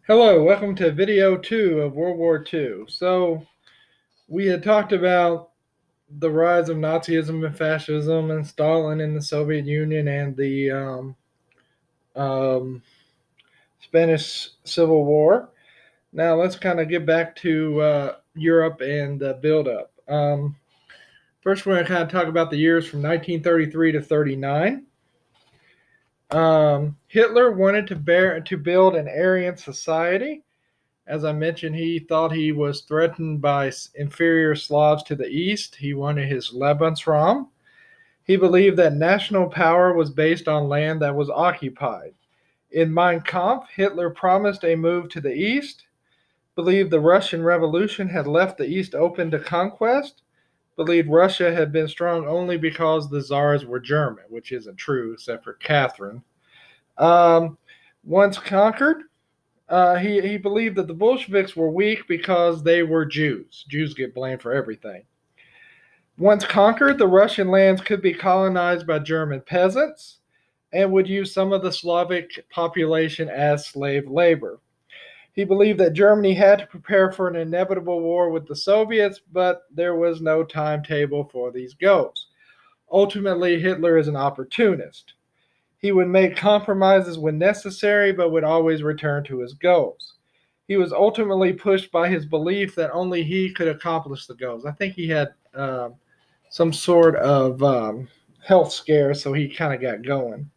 Hello, welcome to video 2 of World War II. So, we had talked about the rise of Nazism and fascism and Stalin in the Soviet Union and the um, Spanish Civil War. Now, let's kind of get back to Europe and the buildup. First, we're going to kind of talk about the years from 1933 to 39. Hitler wanted to build an Aryan society. As I mentioned, he thought he was threatened by inferior Slavs to the east. He wanted his Lebensraum. He believed that national power was based on land that was occupied. In Mein Kampf, Hitler promised a move to the east, believed the Russian Revolution had left the east open to conquest, believed Russia had been strong only because the czars were German, which isn't true except for Catherine. Um, Once conquered, he believed that the Bolsheviks were weak because they were Jews. Jews get blamed for everything. Once conquered, the Russian lands could be colonized by German peasants and would use some of the Slavic population as slave labor. He believed that Germany had to prepare for an inevitable war with the Soviets, but there was no timetable for these goals. Ultimately, Hitler is an opportunist. He would make compromises when necessary, but would always return to his goals. He was ultimately pushed by his belief that only he could accomplish the goals. I think he had some sort of health scare, so he kind of got going.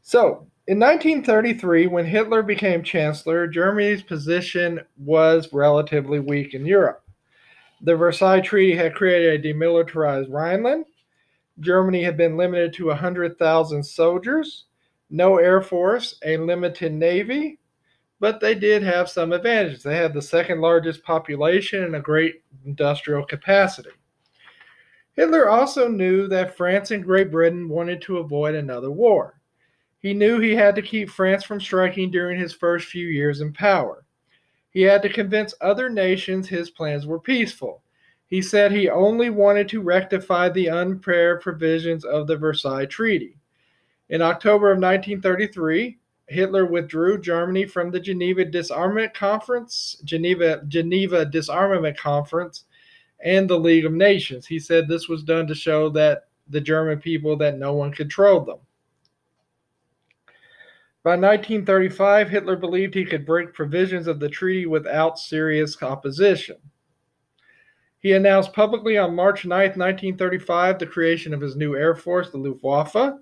So, in 1933, when Hitler became chancellor, Germany's position was relatively weak in Europe. The Versailles Treaty had created a demilitarized Rhineland. Germany had been limited to 100,000 soldiers, no air force, a limited navy, but they did have some advantages. They had the second largest population and a great industrial capacity. Hitler also knew that France and Great Britain wanted to avoid another war. He knew he had to keep France from striking during his first few years in power. He had to convince other nations his plans were peaceful. He said he only wanted to rectify the unfair provisions of the Versailles Treaty. In October of 1933, Hitler withdrew Germany from the Geneva Disarmament Conference and the League of Nations. He said this was done to show that the German people that no one controlled them. By 1935, Hitler believed he could break provisions of the treaty without serious opposition. He announced publicly on March 9, 1935, the creation of his new air force, the Luftwaffe.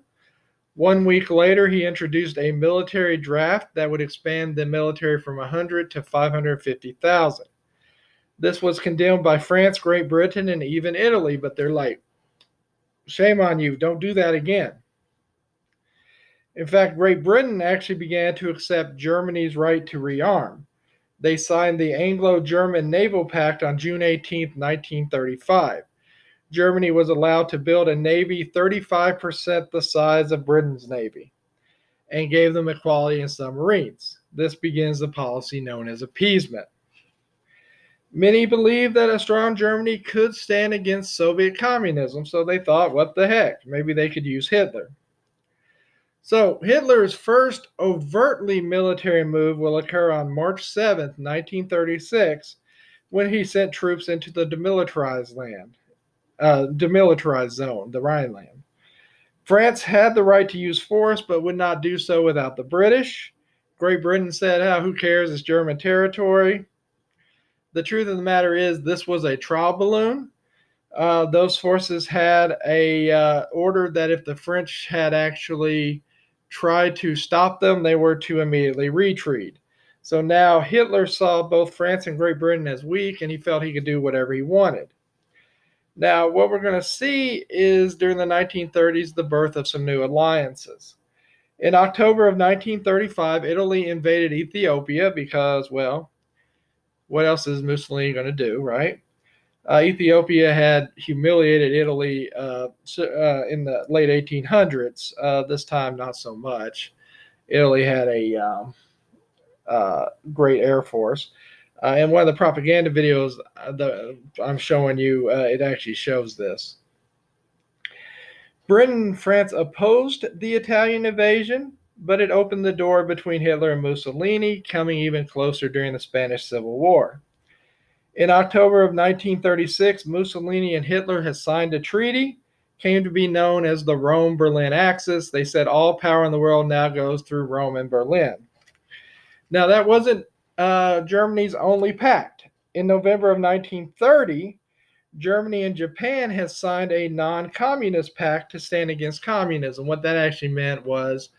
1 week later, he introduced a military draft that would expand the military from 100 to 550,000. This was condemned by France, Great Britain, and even Italy, but they're like, shame on you, don't do that again. In fact, Great Britain actually began to accept Germany's right to rearm. They signed the Anglo German Naval Pact on June 18, 1935. Germany was allowed to build a navy 35% the size of Britain's navy and gave them equality in submarines. This begins the policy known as appeasement. Many believed that a strong Germany could stand against Soviet communism, so they thought, what the heck, maybe they could use Hitler. So, Hitler's first overtly military move will occur on March 7, 1936, when he sent troops into the demilitarized zone, the Rhineland. France had the right to use force, but would not do so without the British. Great Britain said, oh, who cares, it's German territory. The truth of the matter is, this was a trial balloon. Those forces had a order that if the French had actually tried to stop them, they were to immediately retreat. So now Hitler saw both France and Great Britain as weak, and he felt he could do whatever he wanted. Now, what we're going to see is during the 1930s, the birth of some new alliances. In October of 1935, Italy invaded Ethiopia because, well, what else is Mussolini going to do, right? Ethiopia had humiliated Italy in the late 1800s. This time, not so much. Italy had a great air force. And one of the propaganda videos that I'm showing you, it actually shows this. Britain and France opposed the Italian invasion. but it opened the door between Hitler and Mussolini, coming even closer during the Spanish Civil War. In October of 1936, Mussolini and Hitler had signed a treaty, came to be known as the Rome-Berlin Axis. They said all power in the world now goes through Rome and Berlin. Now, that wasn't Germany's only pact. In November of 1930, Germany and Japan had signed a non-communist pact to stand against communism. What that actually meant was,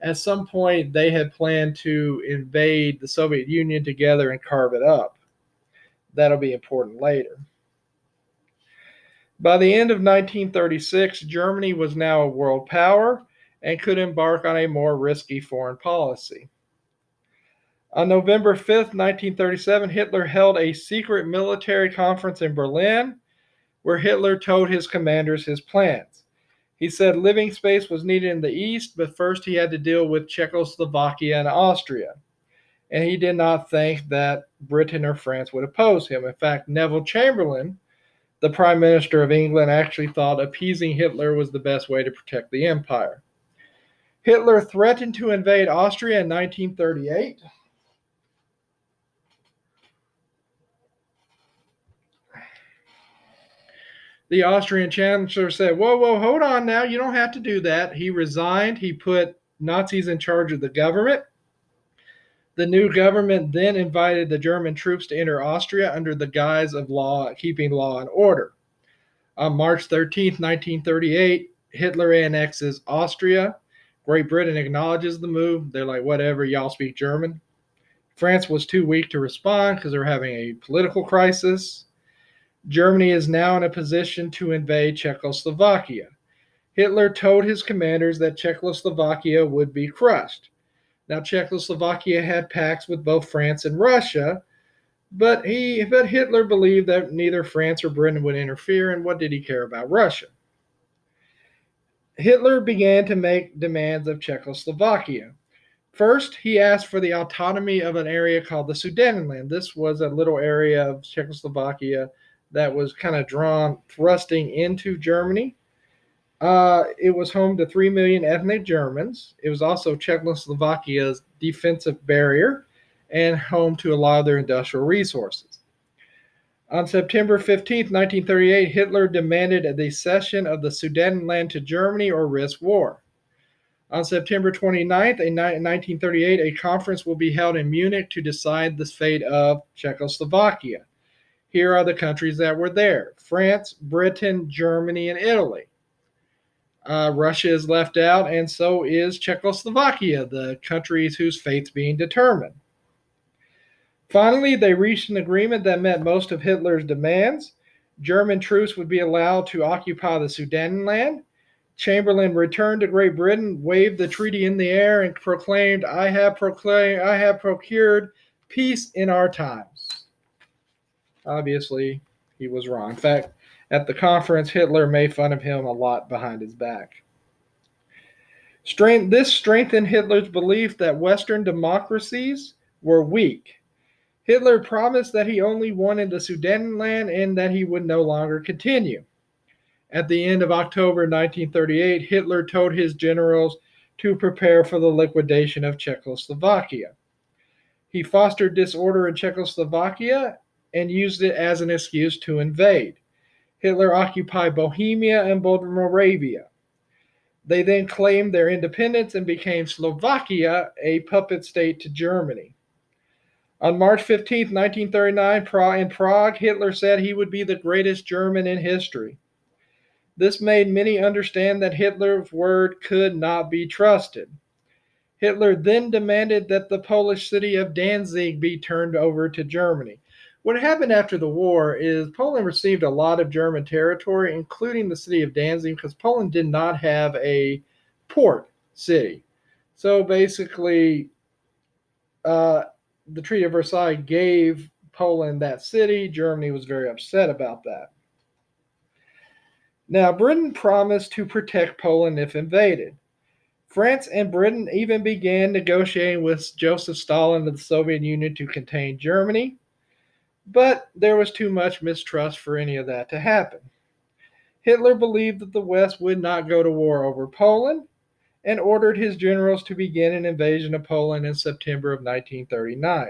at some point, they had planned to invade the Soviet Union together and carve it up. That'll be important later. By the end of 1936, Germany was now a world power and could embark on a more risky foreign policy. On November 5th, 1937, Hitler held a secret military conference in Berlin where Hitler told his commanders his plans. He said living space was needed in the east, but first he had to deal with Czechoslovakia and Austria. And he did not think that Britain or France would oppose him. In fact, Neville Chamberlain, the Prime Minister of England, actually thought appeasing Hitler was the best way to protect the empire. Hitler threatened to invade Austria in 1938. The Austrian chancellor said, whoa, hold on now. You don't have to do that. He resigned. He put Nazis in charge of the government. The new government then invited the German troops to enter Austria under the guise of keeping law and order. On March 13, 1938, Hitler annexes Austria. Great Britain acknowledges the move. They're like, whatever, y'all speak German. France was too weak to respond because they're having a political crisis. Germany is now in a position to invade Czechoslovakia. Hitler told his commanders that Czechoslovakia would be crushed. Now, Czechoslovakia had pacts with both France and Russia, but Hitler believed that neither France or Britain would interfere, and what did he care about Russia? Hitler began to make demands of Czechoslovakia. First, he asked for the autonomy of an area called the Sudetenland. This was a little area of Czechoslovakia that was kind of thrusting into Germany. It was home to 3 million ethnic Germans. It was also Czechoslovakia's defensive barrier and home to a lot of their industrial resources. On September 15, 1938, Hitler demanded the cession of the Sudetenland to Germany or risk war. On September 29th, 1938, a conference will be held in Munich to decide the fate of Czechoslovakia. Here are the countries that were there: France, Britain, Germany, and Italy. Russia is left out, and so is Czechoslovakia, the countries whose fate's being determined. Finally, they reached an agreement that met most of Hitler's demands. German troops would be allowed to occupy the Sudetenland. Chamberlain returned to Great Britain, waved the treaty in the air, and proclaimed, I have procured peace in our times. Obviously, he was wrong. In fact, at the conference, Hitler made fun of him a lot behind his back. This strengthened Hitler's belief that Western democracies were weak. Hitler promised that he only wanted the Sudetenland and that he would no longer continue. At the end of October 1938, Hitler told his generals to prepare for the liquidation of Czechoslovakia. He fostered disorder in Czechoslovakia and used it as an excuse to invade. Hitler occupied Bohemia and Moravia. They then claimed their independence and became Slovakia, a puppet state to Germany. On March 15, 1939, in Prague, Hitler said he would be the greatest German in history. This made many understand that Hitler's word could not be trusted. Hitler then demanded that the Polish city of Danzig be turned over to Germany. What happened after the war is Poland received a lot of German territory, including the city of Danzig, because Poland did not have a port city. So basically, the Treaty of Versailles gave Poland that city. Germany was very upset about that. Now, Britain promised to protect Poland if invaded. France and Britain even began negotiating with Joseph Stalin of the Soviet Union to contain Germany, but there was too much mistrust for any of that to happen. Hitler believed that the West would not go to war over Poland, and ordered his generals to begin an invasion of Poland in September of 1939.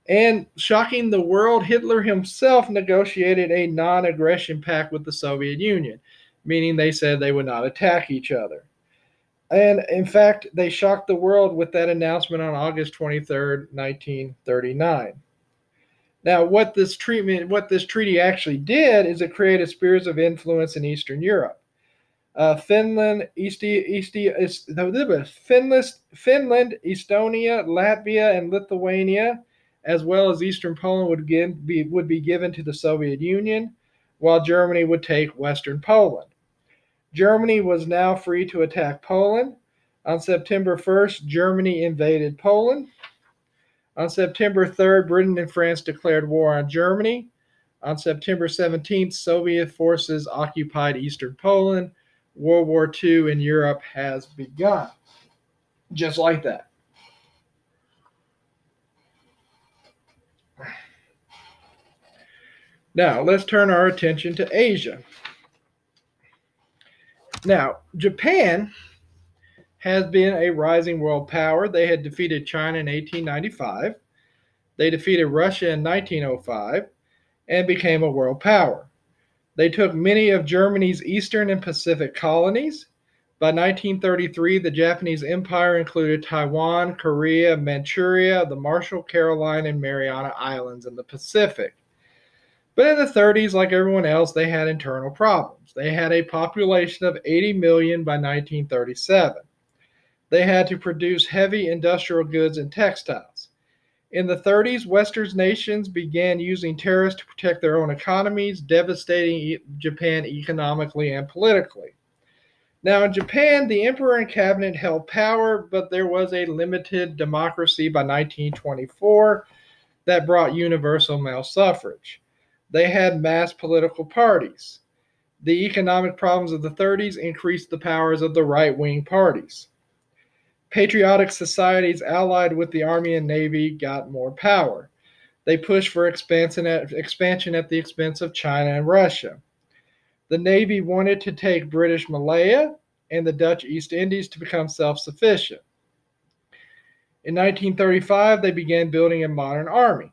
And shocking the world, Hitler himself negotiated a non aggression pact with the Soviet Union, meaning they said they would not attack each other. And in fact, they shocked the world with that announcement on August 23rd, 1939. Now, what this treaty actually did is it created spheres of influence in Eastern Europe. Finland, Finland, Estonia, Latvia, and Lithuania, as well as Eastern Poland, would be given to the Soviet Union, while Germany would take Western Poland. Germany was now free to attack Poland. On September 1st, Germany invaded Poland. On September 3rd, Britain and France declared war on Germany. On September 17th, Soviet forces occupied Eastern Poland. World War II in Europe has begun. Just like that. Now, let's turn our attention to Asia. Now, Japan has been a rising world power. They had defeated China in 1895. They defeated Russia in 1905 and became a world power. They took many of Germany's eastern and Pacific colonies. By 1933, the Japanese Empire included Taiwan, Korea, Manchuria, the Marshall, Caroline, and Mariana Islands in the Pacific. But in the 30s, like everyone else, they had internal problems. They had a population of 80 million by 1937. They had to produce heavy industrial goods and textiles. In the 30s, Western nations began using tariffs to protect their own economies, devastating Japan economically and politically. Now, in Japan, the emperor and cabinet held power, but there was a limited democracy by 1924 that brought universal male suffrage. They had mass political parties. The economic problems of the 30s increased the powers of the right-wing parties. Patriotic societies allied with the Army and Navy got more power. They pushed for expansion at the expense of China and Russia. The Navy wanted to take British Malaya and the Dutch East Indies to become self-sufficient. In 1935, they began building a modern army.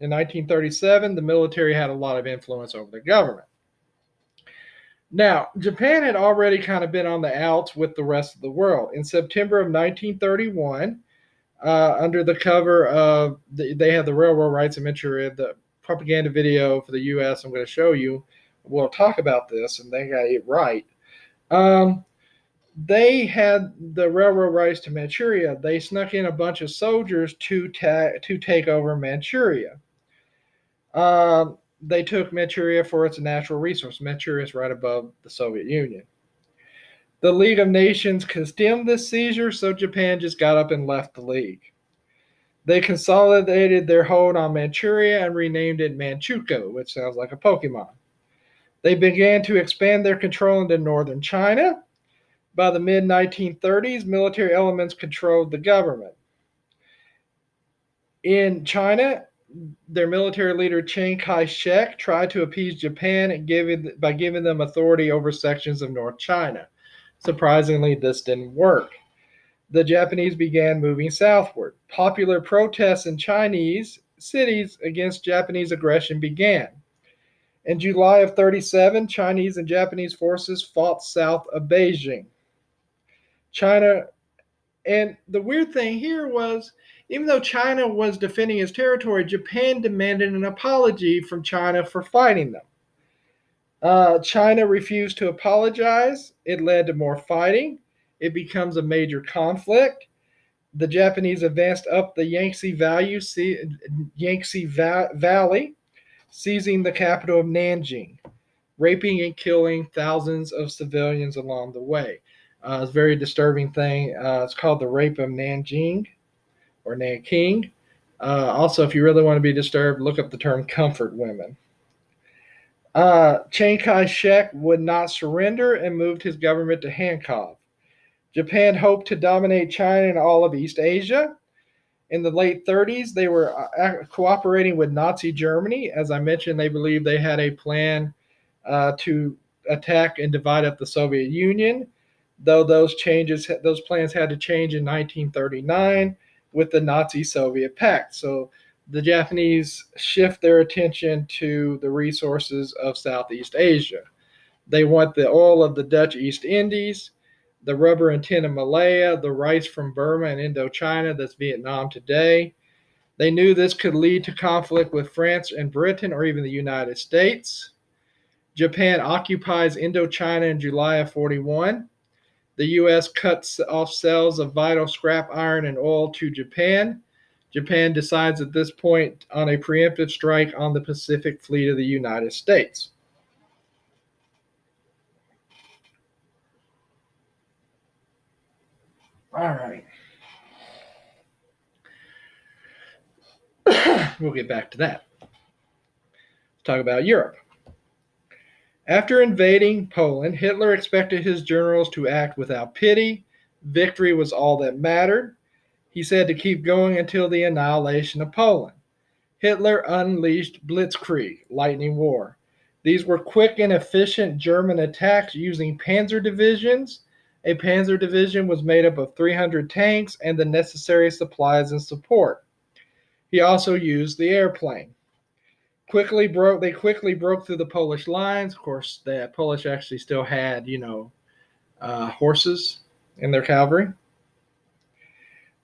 In 1937, the military had a lot of influence over the government. Now, Japan had already kind of been on the outs with the rest of the world. In September of 1931, under the cover of, they had the railroad rights in Manchuria, the propaganda video for the U.S. I'm going to show you. We'll talk about this, and they got it right. They had the railroad rights to Manchuria. They snuck in a bunch of soldiers to take over Manchuria. They took Manchuria for its natural resource. Manchuria is right above the Soviet Union. The League of Nations condemned this seizure, so Japan just got up and left the League. They consolidated their hold on Manchuria and renamed it Manchukuo, which sounds like a Pokemon. They began to expand their control into northern China. By the mid-1930s, military elements controlled the government. In China, their military leader Chiang Kai-shek tried to appease Japan by giving them authority over sections of North China. Surprisingly, this didn't work. The Japanese began moving southward. Popular protests in Chinese cities against Japanese aggression began. In July of 1937, Chinese and Japanese forces fought south of Beijing. China, and the weird thing here was, even though China was defending its territory, Japan demanded an apology from China for fighting them. China refused to apologize. It led to more fighting. It becomes a major conflict. The Japanese advanced up the Yangtze Valley, seizing the capital of Nanjing, raping and killing thousands of civilians along the way. It's a very disturbing thing. It's called the Rape of Nanjing or Nanking. Also, if you really want to be disturbed, look up the term comfort women. Chiang Kai-shek would not surrender and moved his government to Hankow. Japan hoped to dominate China and all of East Asia. In the late 1930s, they were cooperating with Nazi Germany. As I mentioned, they believed they had a plan to attack and divide up the Soviet Union. though those plans had to change in 1939 with the Nazi-Soviet pact. So the Japanese shift their attention to the resources of Southeast Asia. They want the oil of the Dutch East Indies, the rubber and tin of Malaya, the rice from Burma and Indochina, that's Vietnam today. They knew this could lead to conflict with France and Britain or even the United States. Japan occupies Indochina in July of 41. The U.S. cuts off sales of vital scrap iron and oil to Japan. Japan decides at this point on a preemptive strike on the Pacific Fleet of the United States. All right. We'll get back to that. Let's talk about Europe. After invading Poland, Hitler expected his generals to act without pity. Victory was all that mattered. He said to keep going until the annihilation of Poland. Hitler unleashed Blitzkrieg, lightning war. These were quick and efficient German attacks using panzer divisions. A panzer division was made up of 300 tanks and the necessary supplies and support. He also used the airplane. They quickly broke through the Polish lines. Of course, the Polish actually still had, horses in their cavalry.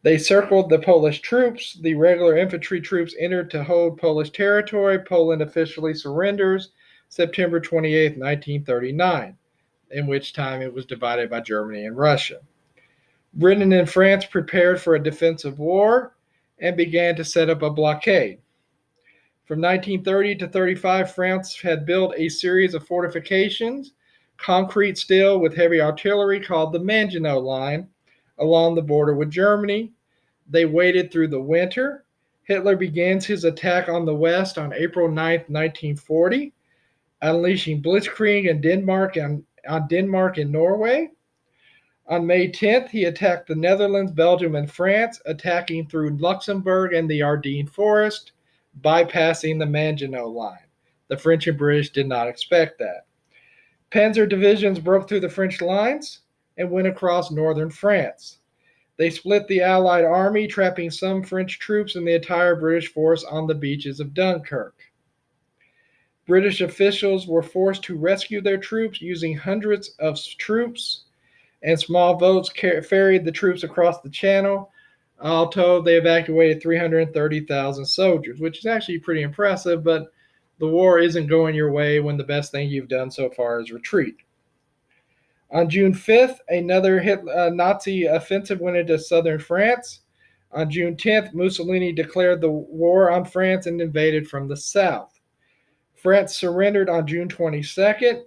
They circled the Polish troops. The regular infantry troops entered to hold Polish territory. Poland officially surrenders September 28, 1939, in which time it was divided by Germany and Russia. Britain and France prepared for a defensive war and began to set up a blockade. From 1930 to 35, France had built a series of fortifications, concrete steel with heavy artillery called the Maginot Line, along the border with Germany. They waited through the winter. Hitler begins his attack on the west on April 9, 1940, unleashing Blitzkrieg in Denmark and Norway. On May 10th, he attacked the Netherlands, Belgium, and France, attacking through Luxembourg and the Ardennes Forest, bypassing the Maginot Line. The French and British did not expect that. Panzer divisions broke through the French lines and went across northern France. They split the Allied army, trapping some French troops and the entire British force on the beaches of Dunkirk. British officials were forced to rescue their troops using hundreds of troops, and small boats ferried the troops across the channel. All told, they evacuated 330,000 soldiers, which is actually pretty impressive, but the war isn't going your way when the best thing you've done so far is retreat. On June 5th, another Nazi offensive went into southern France. On June 10th, Mussolini declared the war on France and invaded from the south. France surrendered on June 22nd.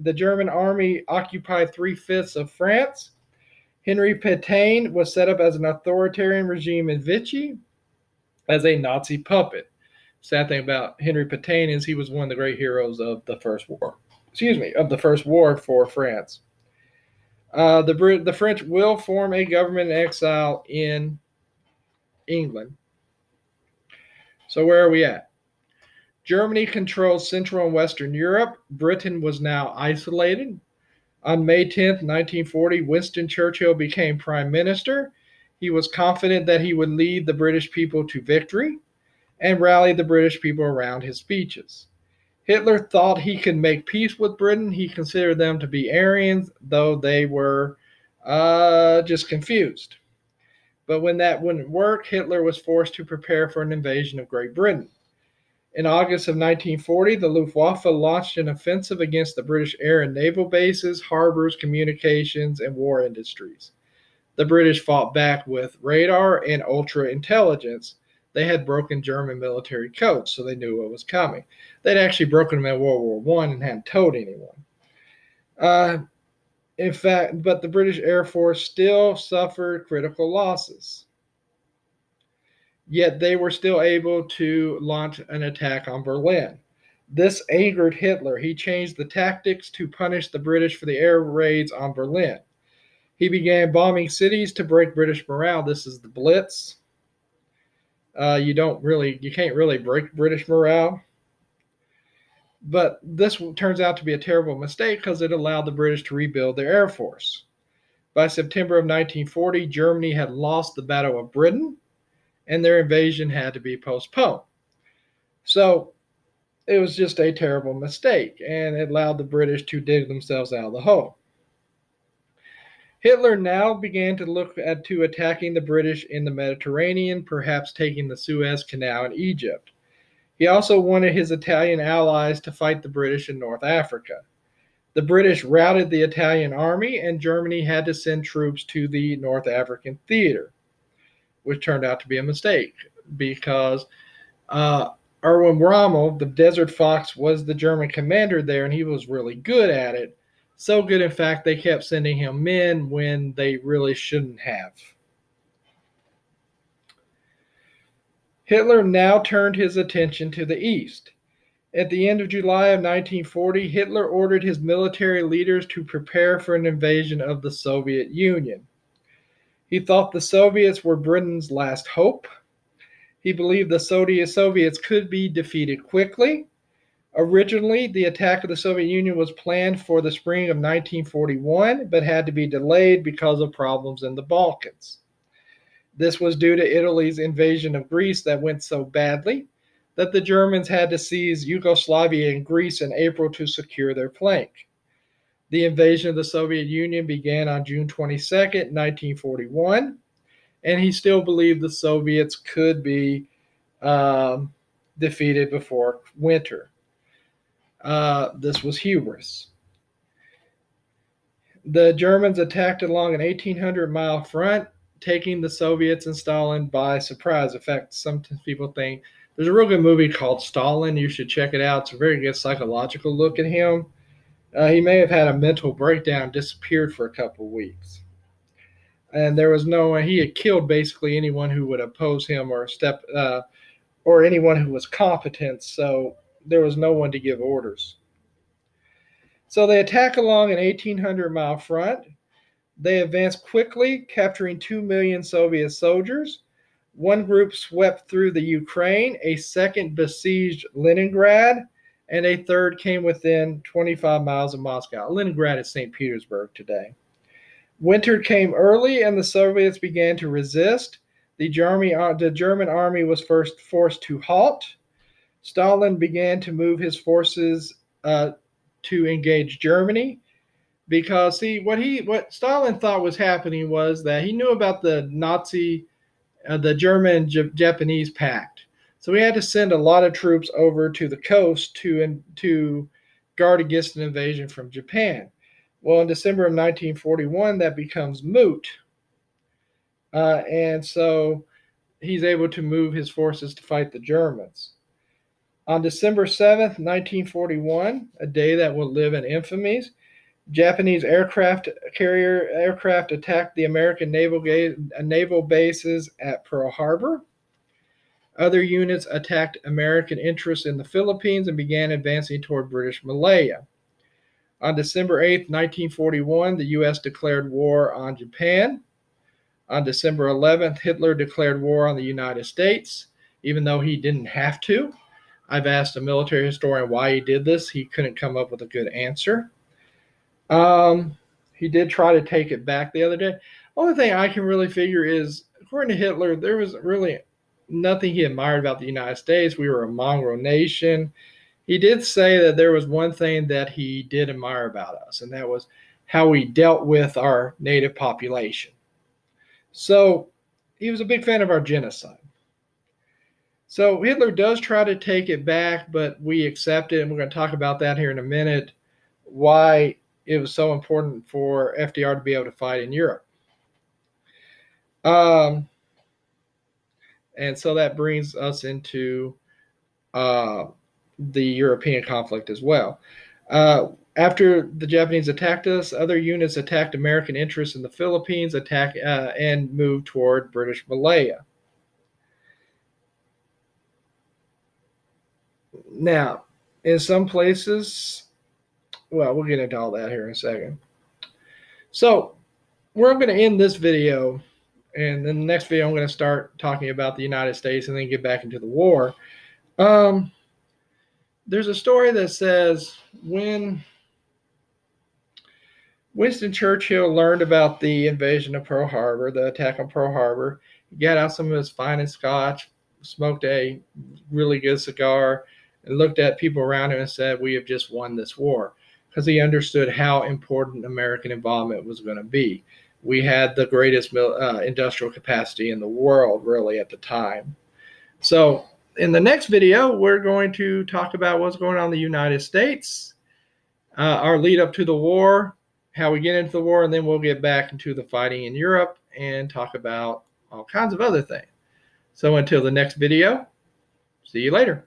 The German army occupied 3/5 of France. Henry Pétain was set up as an authoritarian regime in Vichy as a Nazi puppet. Sad thing about Henry Pétain is he was one of the great heroes of the First War for France. The French will form a government in exile in England. So where are we at? Germany controls Central and Western Europe. Britain was now isolated. On May 10, 1940, Winston Churchill became Prime Minister. He was confident that he would lead the British people to victory and rally the British people around his speeches. Hitler thought he could make peace with Britain. He considered them to be Aryans, though they were just confused. But when that wouldn't work, Hitler was forced to prepare for an invasion of Great Britain. In August of 1940, the Luftwaffe launched an offensive against the British air and naval bases, harbors, communications, and war industries. The British fought back with radar and ultra-intelligence. They had broken German military codes, so they knew what was coming. They'd actually broken them in World War I and hadn't told anyone. In fact, but the British Air Force still suffered critical losses. Yet they were still able to launch an attack on Berlin. This angered Hitler. He changed the tactics to punish the British for the air raids on Berlin. He began bombing cities to break British morale. This is the Blitz. You can't really break British morale. But this turns out to be a terrible mistake because it allowed the British to rebuild their air force. By September of 1940, Germany had lost the Battle of Britain, and their invasion had to be postponed. So it was just a terrible mistake, and it allowed the British to dig themselves out of the hole. Hitler now began to look to attacking the British in the Mediterranean, perhaps taking the Suez Canal in Egypt. He also wanted his Italian allies to fight the British in North Africa. The British routed the Italian army, and Germany had to send troops to the North African theater, which turned out to be a mistake because Erwin Rommel, the Desert Fox, was the German commander there, and he was really good at it. So good, in fact, they kept sending him men when they really shouldn't have. Hitler now turned his attention to the east. At the end of July of 1940, Hitler ordered his military leaders to prepare for an invasion of the Soviet Union. He thought the Soviets were Britain's last hope. He believed the Soviets could be defeated quickly. Originally, the attack of the Soviet Union was planned for the spring of 1941, but had to be delayed because of problems in the Balkans. This was due to Italy's invasion of Greece that went so badly that the Germans had to seize Yugoslavia and Greece in April to secure their flank. The invasion of the Soviet Union began on June 22, 1941, and he still believed the Soviets could be defeated before winter. This was hubris. The Germans attacked along an 1,800-mile front, taking the Soviets and Stalin by surprise. In fact, some people think there's a real good movie called Stalin. You should check it out. It's a very good psychological look at him. He may have had a mental breakdown, disappeared for a couple of weeks. And there was no one. He had killed basically anyone who would oppose him or anyone who was competent. So there was no one to give orders. So they attack along an 1,800-mile front. They advanced quickly, capturing 2 million Soviet soldiers. One group swept through the Ukraine, a second besieged Leningrad, and a third came within 25 miles of Moscow. Leningrad is St. Petersburg today. Winter came early, and the Soviets began to resist. The German army was first forced to halt. Stalin began to move his forces to engage Germany. Because see, what Stalin thought was happening was that he knew about the the German-Japanese pact. So he had to send a lot of troops over to the coast to guard against an invasion from Japan. Well, in December of 1941, that becomes moot, and so he's able to move his forces to fight the Germans. On December 7th, 1941, a day that will live in infamy, Japanese aircraft attacked the American naval bases at Pearl Harbor. Other units attacked American interests in the Philippines and began advancing toward British Malaya. On December 8, 1941, the U.S. declared war on Japan. On December 11th, Hitler declared war on the United States, even though he didn't have to. I've asked a military historian why he did this. He couldn't come up with a good answer. He did try to take it back the other day. Only thing I can really figure is, according to Hitler, there was really nothing he admired about the United States. We were a mongrel nation. He did say that there was one thing that he did admire about us, and that was how we dealt with our native population. So he was a big fan of our genocide. So Hitler does try to take it back, but we accept it, and we're going to talk about that here in a minute, why it was so important for FDR to be able to fight in Europe. And so that brings us into the European conflict as well. After the Japanese attacked us, other units attacked American interests in the Philippines, and moved toward British Malaya. Now, in some places, well, we'll get into all that here in a second. So, we're going to end this video, and in the next video, I'm going to start talking about the United States and then get back into the war. There's a story that says when Winston Churchill learned about the invasion of Pearl Harbor, the attack on Pearl Harbor, he got out some of his finest scotch, smoked a really good cigar, and looked at people around him and said, "We have just won this war," because he understood how important American involvement was going to be. We had the greatest industrial capacity in the world, really, at the time. So, in the next video, we're going to talk about what's going on in the United States, our lead up to the war, how we get into the war, and then we'll get back into the fighting in Europe and talk about all kinds of other things. So until the next video, see you later.